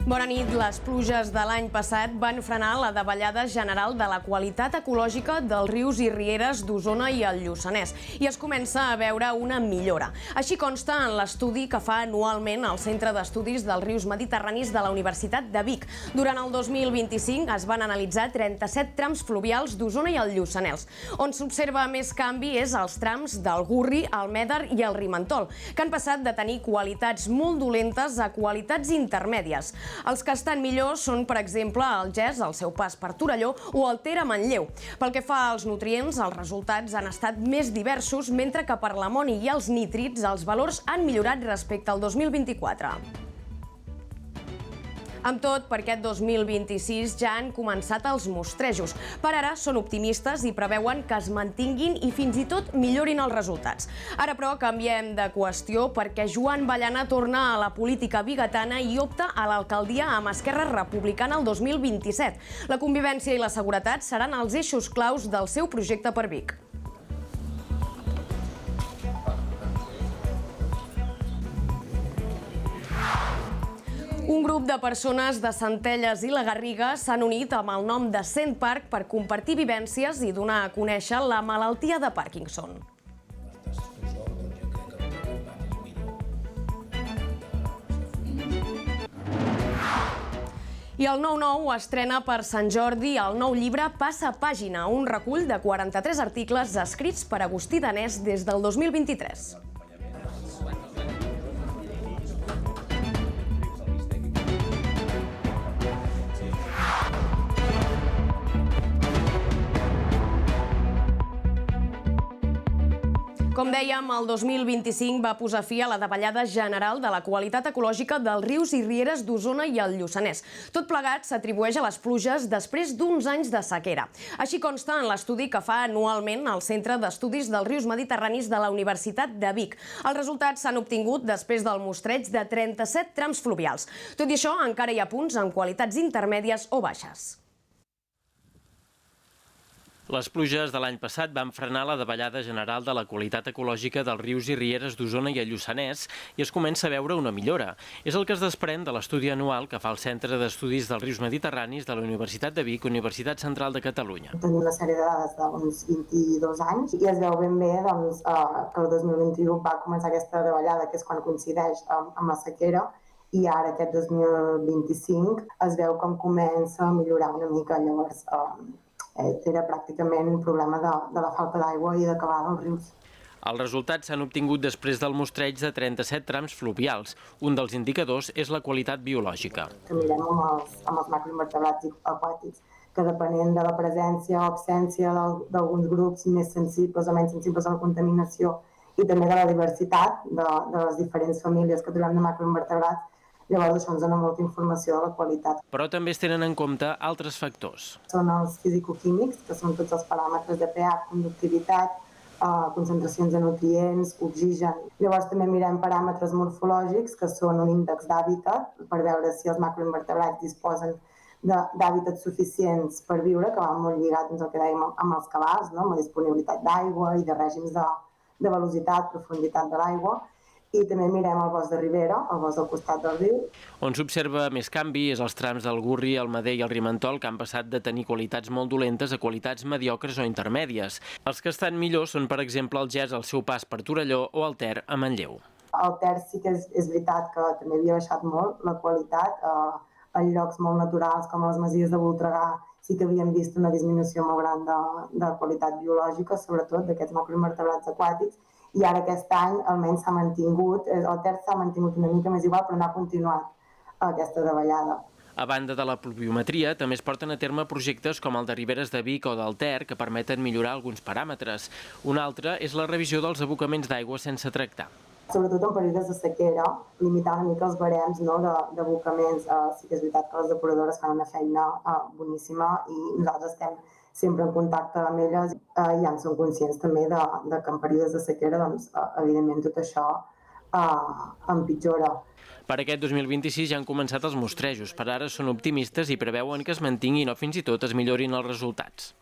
Bona nit. Les pluges de l'any passat van frenar la davallada general de la qualitat ecològica dels rius i rieres d'Osona i el Lluçanès i es comença a veure una millora. Així consta en l'estudi que fa anualment el Centre d'Estudis dels Rius Mediterranis de la Universitat de Vic. Durant el 2025 es van analitzar 37 trams fluvials d'Osona i el Lluçanès. On s'observa més canvi és als trams del Gurri, el Méder i el Rimentol, que han passat de tenir qualitats molt dolentes a qualitats intermèdies. Els que estan millor són, per exemple, el Ges, al seu pas per Torelló, o el Ter a Manlleu. Pel que fa als nutrients, els resultats han estat més diversos, mentre que per l'amoni i els nítrids els valors han millorat respecte al 2024. Amb tot, per aquest 2026 ja han començat els mostrejos. Per ara són optimistes i preveuen que es mantinguin i fins i tot millorin els resultats. Ara, però, canviem de qüestió perquè Joan Ballana torna a la política bigatana i opta a l'alcaldia amb Esquerra Republicana el 2027. La convivència i la seguretat seran els eixos claus del seu projecte per Vic. Un grup de persones de Centelles i la Garriga s'han unit amb el nom de Cent Park per compartir vivències i donar a conèixer la malaltia de Parkinson. I el 9-9 estrena per Sant Jordi el nou llibre Passa pàgina, un recull de 43 articles escrits per Agustí Danés des del 2023. Com dèiem, el 2025 va posar fi a la davallada general de la qualitat ecològica dels rius i rieres d'Osona i el Lluçanès. Tot plegat s'atribueix a les pluges després d'uns anys de sequera. Així consta en l'estudi que fa anualment el Centre d'Estudis dels Rius Mediterranis de la Universitat de Vic. Els resultats s'han obtingut després del mostreig de 37 trams fluvials. Tot i això, encara hi ha punts amb qualitats intermèdies o baixes. Les pluges de l'any passat van frenar la davallada general de la qualitat ecològica dels rius i rieres d'Osona i el Lluçanès i es comença a veure una millora. És el que es desprèn de l'estudi anual que fa el Centre d'Estudis dels Rius Mediterranis de la Universitat de Vic, Universitat Central de Catalunya. Tenim una sèrie de dades d'uns 22 anys i es veu ben bé que el 2021 va començar aquesta davallada, que és quan coincideix amb la sequera, i ara aquest 2025 es veu com comença a millorar una mica. Llavors, era pràcticament un problema de la falta d'aigua i de cavar dels rius. Els resultats s'han obtingut després del mostreig de 37 trams fluvials. Un dels indicadors és la qualitat biològica. Que mirem amb els macroinvertebrats aquàtics, que depenent de la presència o absència d'alguns grups més sensibles o menys sensibles a la contaminació i també de la diversitat de les diferents famílies que trobem de macroinvertebrats, llavors això ens dona molta informació de la qualitat. Però també es tenen en compte altres factors. Són els fisicoquímics, que són tots els paràmetres de pH, conductivitat, concentracions de nutrients, oxigen. Llavors també mirem paràmetres morfològics, que són un índex d'hàbitat, per veure si els macroinvertebrats disposen d'hàbitats suficients per viure, que va molt lligat al que dèiem amb els cabals, amb la disponibilitat d'aigua i de règims de velocitat, profunditat de l'aigua. I també mirem el bosc de ribera, el bosc del costat del riu. On s'observa més canvi és els trams del Gurri, el Méder i el Rimentol, que han passat de tenir qualitats molt dolentes a qualitats mediocres o intermèdies. Els que estan millor són, per exemple, el Ges al seu pas per Torelló o el Ter a Manlleu. El Ter sí que és veritat que també havia baixat molt la qualitat. En llocs molt naturals com les masies de Voltregà sí que havíem vist una disminució molt gran de qualitat biològica, sobretot d'aquests macroinvertebrats aquàtics, i ara aquest any almenys s'ha mantingut, el Ter s'ha mantingut una mica més igual, però no ha continuat aquesta davallada. A banda de la pluviometria, també es porten a terme projectes com el de Riberes de Vic o del Ter, que permeten millorar alguns paràmetres. Un altre és la revisió dels abocaments d'aigua sense tractar. Sobretot en períodes de sequera, limitar una mica els barems d'abocaments. Sí que és veritat que les depuradores fan una feina boníssima i nosaltres estem sempre en contacte amb elles i ja en som conscients també que en períodes de sequera, evidentment, tot això empitjora. Per aquest 2026 ja han començat els mostrejos. Per ara són optimistes i preveuen que es mantinguin o fins i tot es millorin els resultats.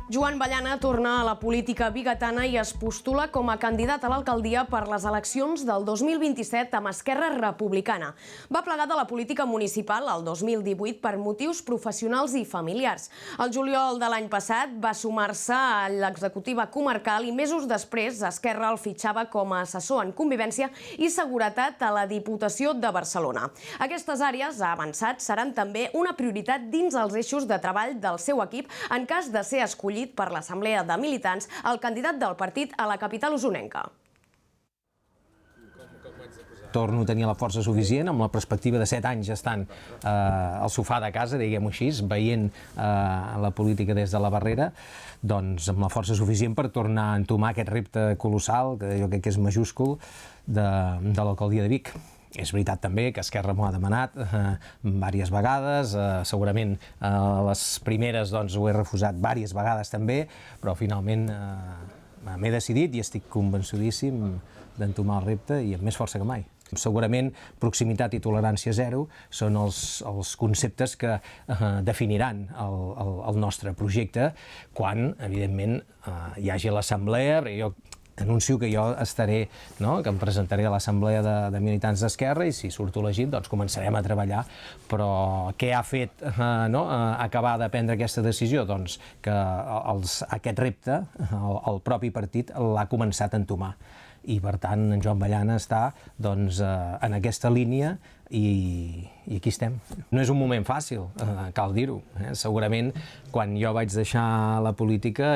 Joan Ballana torna a la política bigatana i es postula com a candidat a l'alcaldia per les eleccions del 2027 amb Esquerra Republicana. Va plegar de la política municipal el 2018 per motius professionals i familiars. El juliol de l'any passat va sumar-se a l'executiva comarcal i mesos després Esquerra el fitxava com a assessor en convivència i seguretat a la Diputació de Barcelona. Aquestes àrees, ha avançat, seran també una prioritat dins els eixos de treball del seu equip en cas de ser escollit per l'Assemblea de Militants el candidat del partit a la capital usonenca. Torno a tenir la força suficient, amb la perspectiva de 7 anys estant al sofà de casa, diguem-ho així, veient la política des de la barrera, doncs amb la força suficient per tornar a entomar aquest repte colossal, que jo crec que és majúscul, de l'alcaldia de Vic. És veritat també que Esquerra m'ho ha demanat diverses vegades, segurament les primeres doncs, ho he refusat diverses vegades també, però finalment m'he decidit i estic convençudíssim d'entomar el repte i amb més força que mai. Segurament proximitat i tolerància zero són els conceptes que definiran el nostre projecte quan, evidentment, hi hagi l'assemblea. Jo anuncio que jo estaré, que em presentaré a l'Assemblea de Militants d'Esquerra i si surto elegit doncs començarem a treballar. Però què ha fet acabar de prendre aquesta decisió? Doncs que aquest repte el propi partit l'ha començat a entomar. I per tant en Joan Ballana està en aquesta línia i aquí estem. No és un moment fàcil, cal dir-ho. Segurament quan jo vaig deixar la política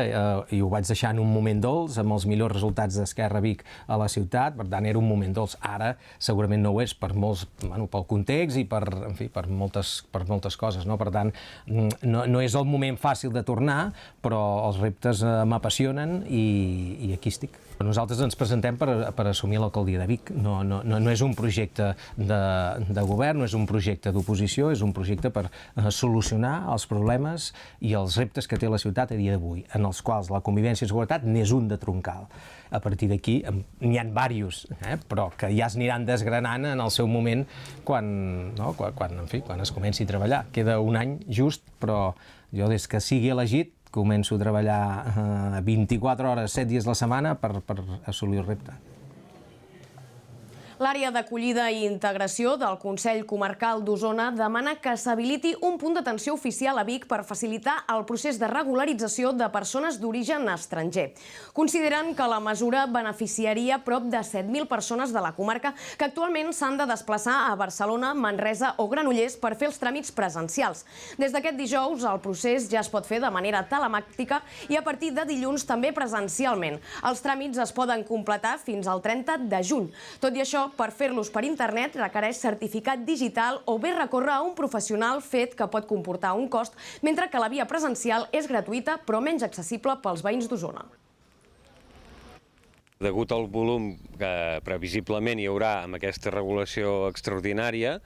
i ho vaig deixar en un moment dolç, amb els millors resultats d'Esquerra Vic a la ciutat, per tant era un moment dolç. Ara segurament no ho és pel context i per moltes coses. Per tant, no és el moment fàcil de tornar, però els reptes m'apassionen i aquí estic. Nosaltres ens presentem per assumir l'alcaldia de Vic. No és un projecte de govern, no és un projecte d'oposició, és un projecte per solucionar els problemes i els reptes que té la ciutat a dia d'avui, en els quals la convivència i seguretat n'és un de troncal. A partir d'aquí n'hi ha diversos, però que ja es aniran desgranant en el seu moment quan es comenci a treballar. Queda un any just, però jo des que sigui elegit començo a treballar 24 hores, 7 dies a la setmana per assolir el repte. L'àrea d'acollida i integració del Consell Comarcal d'Osona demana que s'habiliti un punt d'atenció oficial a Vic per facilitar el procés de regularització de persones d'origen estranger. Consideren que la mesura beneficiaria prop de 7.000 persones de la comarca que actualment s'han de desplaçar a Barcelona, Manresa o Granollers per fer els tràmits presencials. Des d'aquest dijous el procés ja es pot fer de manera telemàtica i a partir de dilluns també presencialment. Els tràmits es poden completar fins al 30 de juny. Tot i això, per fer-los per internet requereix certificat digital o bé recórrer a un professional, fet que pot comportar un cost, mentre que la via presencial és gratuïta però menys accessible pels veïns d'Osona. Degut al volum que previsiblement hi haurà amb aquesta regulació extraordinària,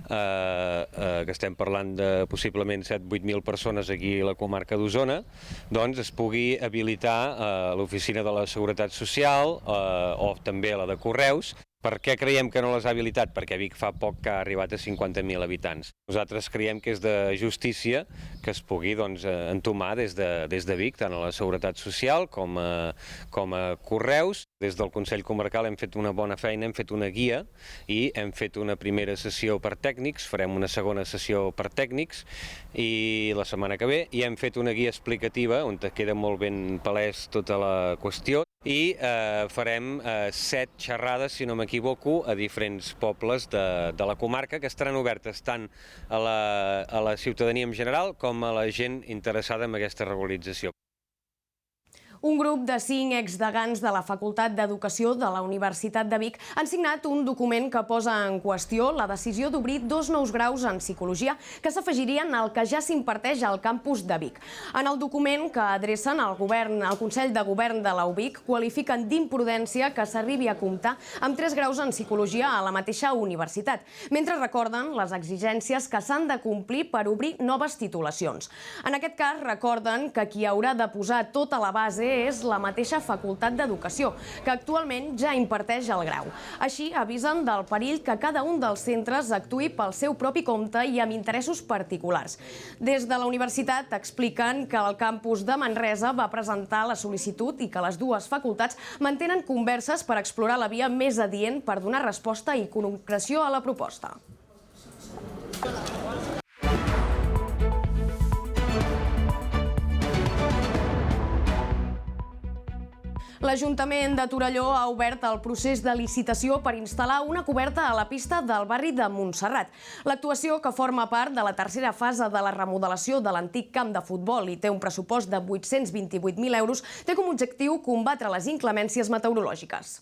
que estem parlant de possiblement 7.000-8.000 persones aquí a la comarca d'Osona, doncs es pugui habilitar l'oficina de la Seguretat Social o també la de Correus. Per què creiem que no les ha habilitat? Perquè Vic fa poc que ha arribat a 50.000 habitants. Nosaltres creiem que és de justícia que es pugui entomar des de Vic, tant a la Seguretat Social com a Correus. Des del Consell Comarcal hem fet una bona feina, hem fet una guia i hem fet una primera sessió per tècnics, farem una segona sessió per tècnics i la setmana que ve, i hem fet una guia explicativa on queda molt ben palès tota la qüestió. I farem 7 xerrades, si no m'equivoco, a diferents pobles de la comarca que estaran obertes tant a la ciutadania en general com a la gent interessada en aquesta regularització. Un grup de 5 exdegans de la Facultat d'Educació de la Universitat de Vic han signat un document que posa en qüestió la decisió d'obrir 2 nous graus en psicologia que s'afegirien al que ja s'imparteix al campus de Vic. En el document que adrecen al Consell de Govern de la UVic qualifiquen d'imprudència que s'arribi a comptar amb 3 graus en psicologia a la mateixa universitat, mentre recorden les exigències que s'han de complir per obrir noves titulacions. En aquest cas, recorden que qui haurà de posar tota la base és la mateixa Facultat d'Educació, que actualment ja imparteix el grau. Així, avisen del perill que cada un dels centres actuï pel seu propi compte i amb interessos particulars. Des de la universitat expliquen que el campus de Manresa va presentar la sol·licitud i que les dues facultats mantenen converses per explorar la via més adient per donar resposta i concreció a la proposta. L'Ajuntament de Torelló ha obert el procés de licitació per instal·lar una coberta a la pista del barri de Montserrat. L'actuació, que forma part de la tercera fase de la remodelació de l'antic camp de futbol i té un pressupost de 828.000 euros, té com a objectiu combatre les inclemències meteorològiques.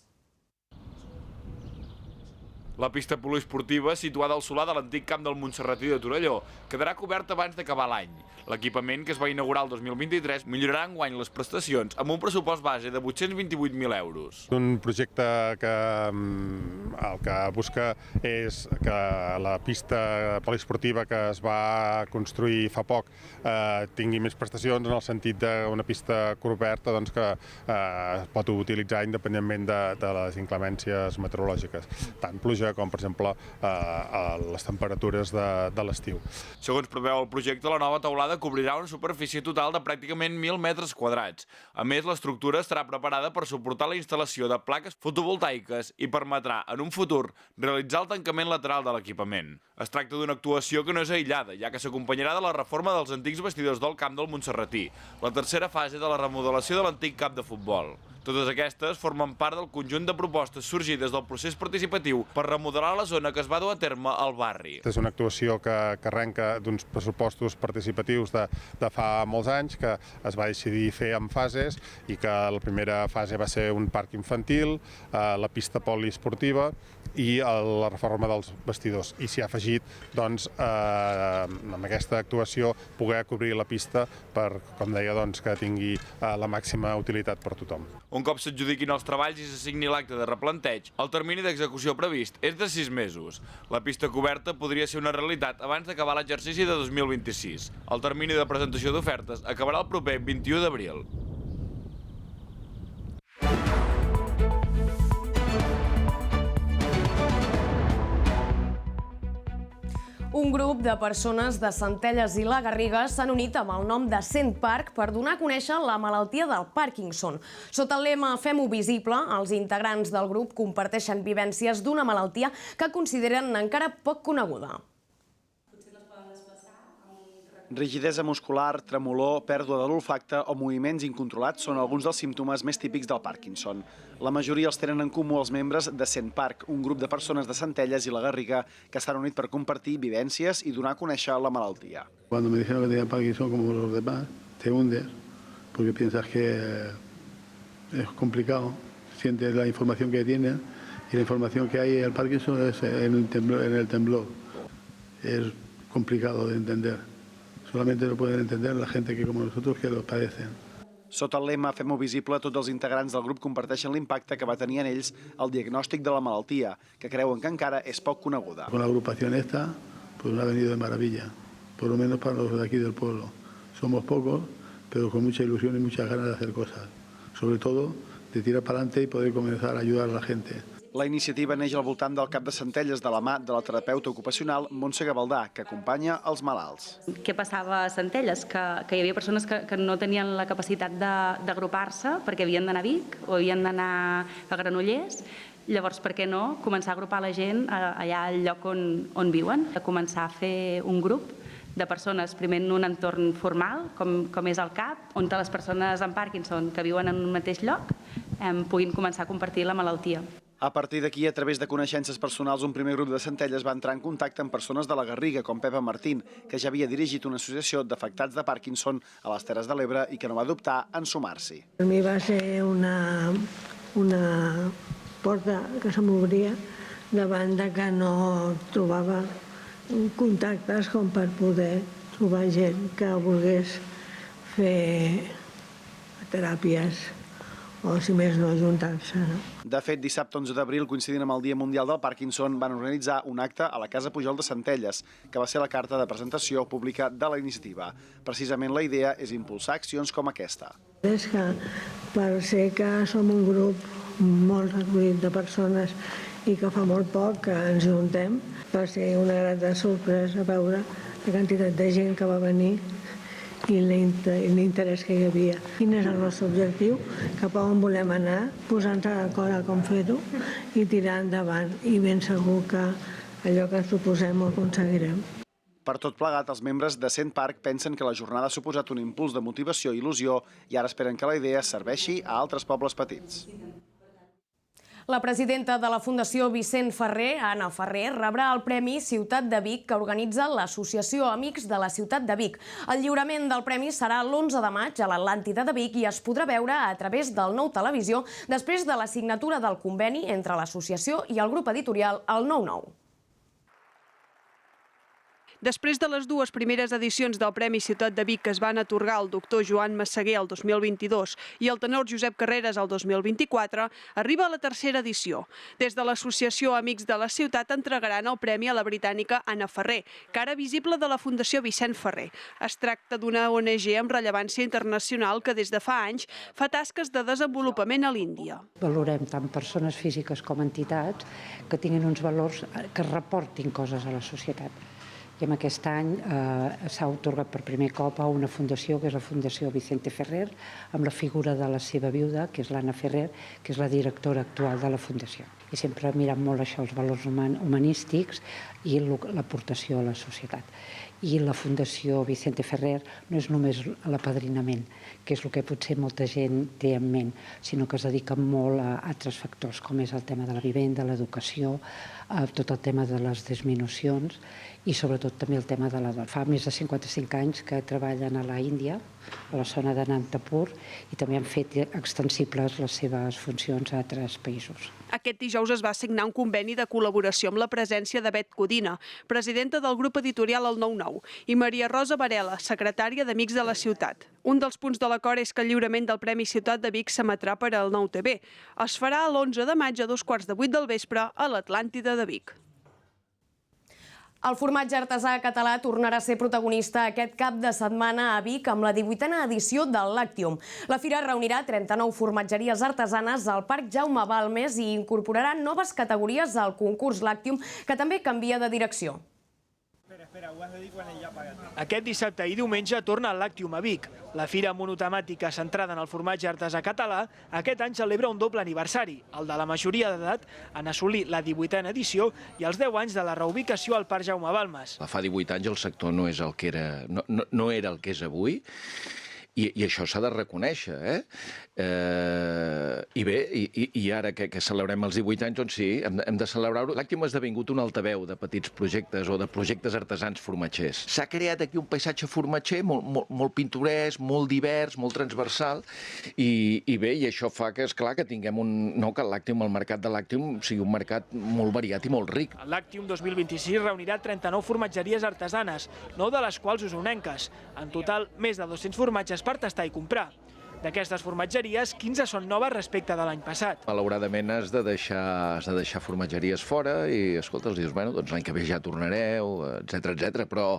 La pista poliesportiva, situada al solar de l'antic camp del Montserratí de Torelló, quedarà coberta abans d'acabar l'any. L'equipament, que es va inaugurar el 2023, millorarà enguany les prestacions amb un pressupost base de 828.000 euros. Un projecte que el que busca és que la pista poliesportiva que es va construir fa poc tingui més prestacions, en el sentit d'una pista coberta que es pot utilitzar independentment de les inclemències meteorològiques, tant pluja com, per exemple, les temperatures de l'estiu. Segons preveu el projecte, la nova teulada cobrirà una superfície total de pràcticament 1.000 metres quadrats. A més, l'estructura estarà preparada per suportar la instal·lació de plaques fotovoltaiques i permetrà, en un futur, realitzar el tancament lateral de l'equipament. Es tracta d'una actuació que no és aïllada, ja que s'acompanyarà de la reforma dels antics vestidors del camp del Montserratí, la tercera fase de la remodelació de l'antic camp de futbol. Totes aquestes formen part del conjunt de propostes sorgides del procés participatiu per remodelar la zona que es va dur a terme al barri. És una actuació que arrenca d'uns pressupostos participatius de fa molts anys, que es va decidir fer en fases i que la primera fase va ser un parc infantil, la pista poliesportiva i la reforma dels vestidors. I s'hi ha afegit, amb aquesta actuació, poder cobrir la pista per, com deia, que tingui la màxima utilitat per tothom. Un cop s'adjudiquin els treballs i s'assigni l'acte de replanteig, el termini d'execució previst és de 6 mesos. La pista coberta podria ser una realitat abans d'acabar l'exercici de 2026. El termini de presentació d'ofertes acabarà el proper 21 d'abril. Un grup de persones de Centelles i la Garriga s'han unit amb el nom de Cent Park per donar a conèixer la malaltia del Parkinson. Sota el lema Fem-ho visible, els integrants del grup comparteixen vivències d'una malaltia que consideren encara poc coneguda. Rigidesa muscular, tremolor, pèrdua de l'olfacte o moviments incontrolats són alguns dels símptomes més típics del Parkinson. La majoria els tenen en comú els membres de Cent Park, un grup de persones de Centelles i la Garriga que s'han unit per compartir vivències i donar a conèixer la malaltia. Cuando me dijeron que tenía Parkinson, como los demás, te hundes, porque piensas que es complicado, sientes la información que tienes y la información que hay en el Parkinson es en el temblor. Es complicado de entender. Solamente lo pueden entender la gente que, como nosotros, que los padecen. Sota el lema Fem-ho visible, tots els integrants del grup comparteixen l'impacte que va tenir en ells el diagnòstic de la malaltia, que creuen que encara és poc coneguda. Con la agrupación esta, pues ha venido de maravilla, por lo menos para los de aquí del pueblo. Somos pocos, pero con mucha ilusión y muchas ganas de hacer cosas. Sobre todo, de tirar para adelante y poder comenzar a ayudar a la gente. La iniciativa neix al voltant del cap de Centelles de la mà de la terapeuta ocupacional Montse Gavaldà, que acompanya els malalts. Què passava a Centelles? Que hi havia persones que no tenien la capacitat d'agrupar-se perquè havien d'anar a Vic o havien d'anar a Granollers. Llavors, per què no començar a agrupar la gent allà al lloc on viuen? A començar a fer un grup de persones, primer en un entorn formal, com és el CAP, on les persones amb Parkinson que viuen en un mateix lloc puguin començar a compartir la malaltia. A partir d'aquí, a través de coneixences personals, un primer grup de Centelles va entrar en contacte amb persones de la Garriga, com Pepa Martín, que ja havia dirigit una associació d'afectats de Parkinson a les Terres de l'Ebre i que no va dubtar en sumar-s'hi. Per mi va ser una porta que se m'obria davant de que no trobava contactes com per poder trobar gent que volgués fer teràpies o si més no, ajuntar-se. De fet, dissabte 11 d'abril, coincidint amb el Dia Mundial del Parkinson, van organitzar un acte a la Casa Pujol de Centelles, que va ser la carta de presentació pública de la iniciativa. Precisament la idea és impulsar accions com aquesta. És que per ser que som un grup molt reduït de persones i que fa molt poc que ens juntem, va ser una grata sorpresa veure la quantitat de gent que va venir i l'interès que hi havia. Quin és el nostre objectiu, cap a on volem anar, posant-nos d'acord a com fer-ho i tirar endavant. I ben segur que allò que ens proposem ho aconseguirem. Per tot plegat, els membres de Cent Parc pensen que la jornada ha suposat un impuls de motivació i il·lusió i ara esperen que la idea serveixi a altres pobles petits. La presidenta de la Fundació Vicent Ferrer, Anna Ferrer, rebrà el Premi Ciutat de Vic que organitza l'Associació Amics de la Ciutat de Vic. El lliurament del premi serà l'11 de maig a l'Atlàntida de Vic i es podrà veure a través del Nou Televisió després de la signatura del conveni entre l'associació i el grup editorial El 99. Després de les dues primeres edicions del Premi Ciutat de Vic que es van atorgar al doctor Joan Massaguer el 2022 i al tenor Josep Carreras el 2024, arriba la tercera edició. Des de l'Associació Amics de la Ciutat entregaran el premi a la britànica Anna Ferrer, cara visible de la Fundació Vicent Ferrer. Es tracta d'una ONG amb rellevància internacional que des de fa anys fa tasques de desenvolupament a l'Índia. Valorem tant persones físiques com entitats que tinguin uns valors que reportin coses a la societat. I en aquest any s'ha atorgat per primer cop a una fundació, que és la Fundació Vicente Ferrer, amb la figura de la seva viuda, que és l'Anna Ferrer, que és la directora actual de la fundació. I sempre mirem molt això, els valors humanístics i l'aportació a la societat. I la Fundació Vicente Ferrer no és només l'apadrinament, que és el que potser molta gent té en ment, sinó que es dedica molt a altres factors, com és el tema de la vivenda, l'educació, tot el tema de les disminucions i sobretot també el tema de la dona. Fa més de 55 anys que treballen a la Índia, a la zona de Nantapur, i també han fet extensibles les seves funcions a altres països. Aquest dijous es va signar un conveni de col·laboració amb la presència de Bet Codina, presidenta del grup editorial El 99, i Maria Rosa Varela, secretària d'Amics de la Ciutat. Un dels punts de l'acord és que el lliurament del Premi Ciutat de Vic s'emetrà per al Nou TV. Es farà l'11 de maig a 2:15 del vespre a l'Atlàntida de Vic. El formatge artesà català tornarà a ser protagonista aquest cap de setmana a Vic amb la 18a edició del Lactium. La fira reunirà 39 formatgeries artesanes al Parc Jaume Balmes i incorporarà noves categories al concurs Lactium, que també canvia de direcció. Aquest dissabte i diumenge torna el Lactium a Vic. La fira monotemàtica centrada en el formatge artesà català aquest any celebra un doble aniversari, el de la majoria d'edat en assolir la 18a edició i els 10 anys de la reubicació al Parc Jaume Balmes. Fa 18 anys el sector no era el que és avui, i això s'ha de reconèixer, I bé, i ara que celebrem els 18 anys, doncs sí, hem de celebrar-ho. Lactium ha esdevingut un altaveu de petits projectes o de projectes artesans formatgers. S'ha creat aquí un paisatge formatger molt pintoresc, molt divers, molt transversal, i bé, i això fa que, esclar, que tinguem que el Lactium, el mercat de Lactium, sigui un mercat molt variat i molt ric. El Lactium 2026 reunirà 39 formatgeries artesanes, 9 de les quals usonenques. En total, més de 200 formatges per tastar i comprar. D'aquestes formatgeries, 15 són noves respecte de l'any passat. Malauradament has de deixar formatgeries fora i, escolta, els dius, bueno, doncs l'any que ve ja tornareu, etc. Però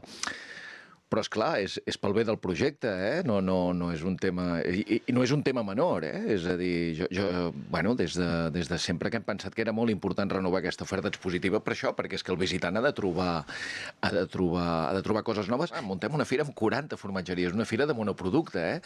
esclar, és pel bé del projecte, no és un tema... I no és un tema menor, És a dir, bueno, des de sempre que hem pensat que era molt important renovar aquesta oferta expositiva per això, perquè és que el visitant ha de trobar coses noves. Muntem una fira amb 40 formatgeries, una fira de monoproducte,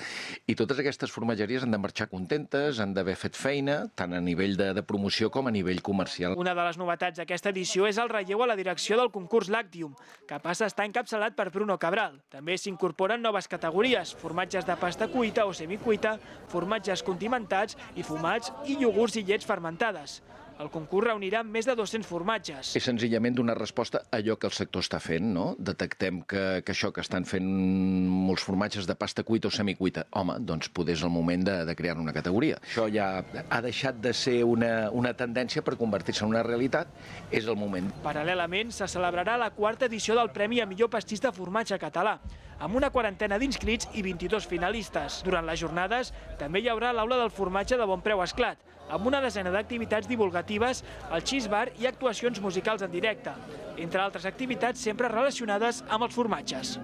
I totes aquestes formatgeries han de marxar contentes, han d'haver fet feina, tant a nivell de promoció com a nivell comercial. Una de les novetats d'aquesta edició és el relleu a la direcció del concurs Lactium, que passa a estar encapçalat per Bruno Cabral. També s'incorporen noves categories, formatges de pasta cuita o semicuita, formatges condimentats i fumats i iogurts i llets fermentades. El concurs reunirà més de 200 formatges. És senzillament donar resposta a allò que el sector està fent, no? Detectem que això que estan fent molts formatges de pasta cuita o semicuita, home, doncs potser és el moment de crear una categoria. Això ja ha deixat de ser una tendència per convertir-se en una realitat, és el moment. Paral·lelament, se celebrarà la 4a edició del Premi a millor pastís de formatge català. amb una quarantena d'inscrits i 22 finalistes. Durant les jornades també hi haurà l'aula del formatge de bon preu Esclat, amb una desena d'activitats divulgatives, el cheese bar i actuacions musicals en directe, entre altres activitats sempre relacionades amb els formatges.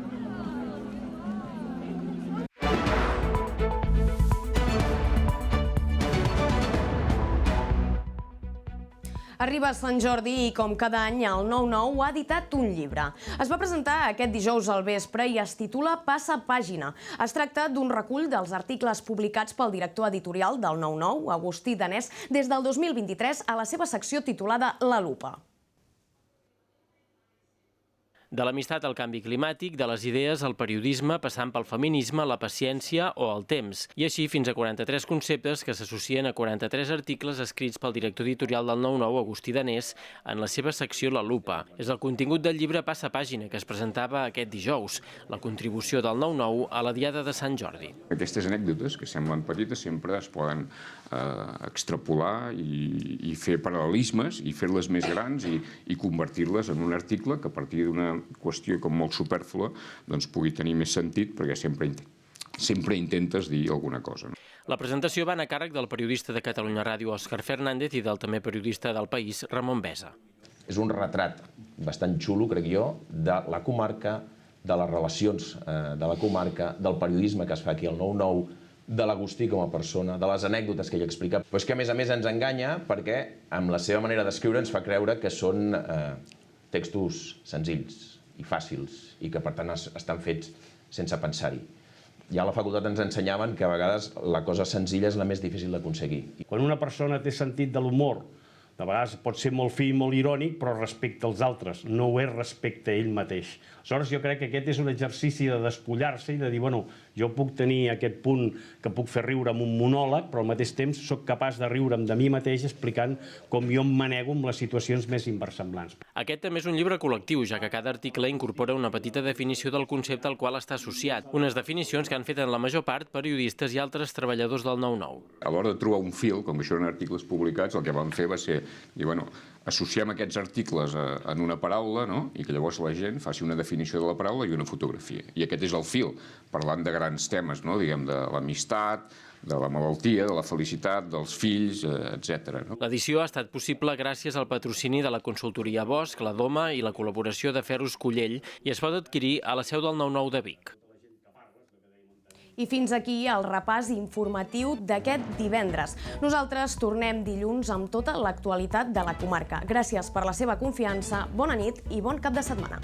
Arriba Sant Jordi i, com cada any, el 9-9 ha editat un llibre. Es va presentar aquest dijous al vespre i es titula Passa pàgina. Es tracta d'un recull dels articles publicats pel director editorial del 9-9, Agustí Danés, des del 2023 a la seva secció titulada La Lupa. De l'amistat al canvi climàtic, de les idees al periodisme, passant pel feminisme, la paciència o el temps. I així fins a 43 conceptes que s'associen a 43 articles escrits pel director editorial del 9-9, Agustí Danés, en la seva secció La Lupa. És el contingut del llibre Passa pàgina, que es presentava aquest dijous, la contribució del 9-9 a la Diada de Sant Jordi. Aquestes anècdotes, que semblen petites, sempre es poden extrapolar i fer paral·lelismes i fer-les més grans i convertir-les en un article que a partir d'una qüestió com molt supèrflua doncs pugui tenir més sentit, perquè sempre intentes dir alguna cosa. La presentació va anar a càrrec del periodista de Catalunya Ràdio, Òscar Fernández, i del també periodista del País, Ramon Besa. És un retrat bastant xulo, crec jo, de la comarca, de les relacions de la comarca, del periodisme que es fa aquí al 9-9, de l'Agustí com a persona, de les anècdotes que ell explica, però és que a més ens enganya perquè amb la seva manera d'escriure ens fa creure que són textos senzills i fàcils i que per tant estan fets sense pensar-hi. Ja a la facultat ens ensenyaven que a vegades la cosa senzilla és la més difícil d'aconseguir. Quan una persona té sentit de l'humor, de vegades pot ser molt fi i molt irònic, però respecte als altres, no ho és respecte a ell mateix. Aleshores, jo crec que aquest és un exercici de despullar-se i de dir, bueno, jo puc tenir aquest punt que puc fer riure amb un monòleg, però al mateix temps sóc capaç de riure'm de mi mateix explicant com jo em manego amb les situacions més inversemblants. Aquest també és un llibre col·lectiu, ja que cada article incorpora una petita definició del concepte al qual està associat. Unes definicions que han fet en la major part periodistes i altres treballadors del 9-9. A l'hora de trobar un fil, com que això eren articles publicats, el que vam fer va ser dir, bueno, associem aquests articles en una paraula, no? I que llavors la gent faci una definició de la paraula i una fotografia. I aquest és el fil, parlant de grans temes, no? Diguem, de l'amistat, de la malaltia, de la felicitat, dels fills, etc. L'edició ha estat possible gràcies al patrocini de la consultoria Bosch, la Doma i la col·laboració de Ferros Cullell i es pot adquirir a la seu del 9-9 de Vic. I fins aquí el repàs informatiu d'aquest divendres. Nosaltres tornem dilluns amb tota l'actualitat de la comarca. Gràcies per la seva confiança, bona nit i bon cap de setmana.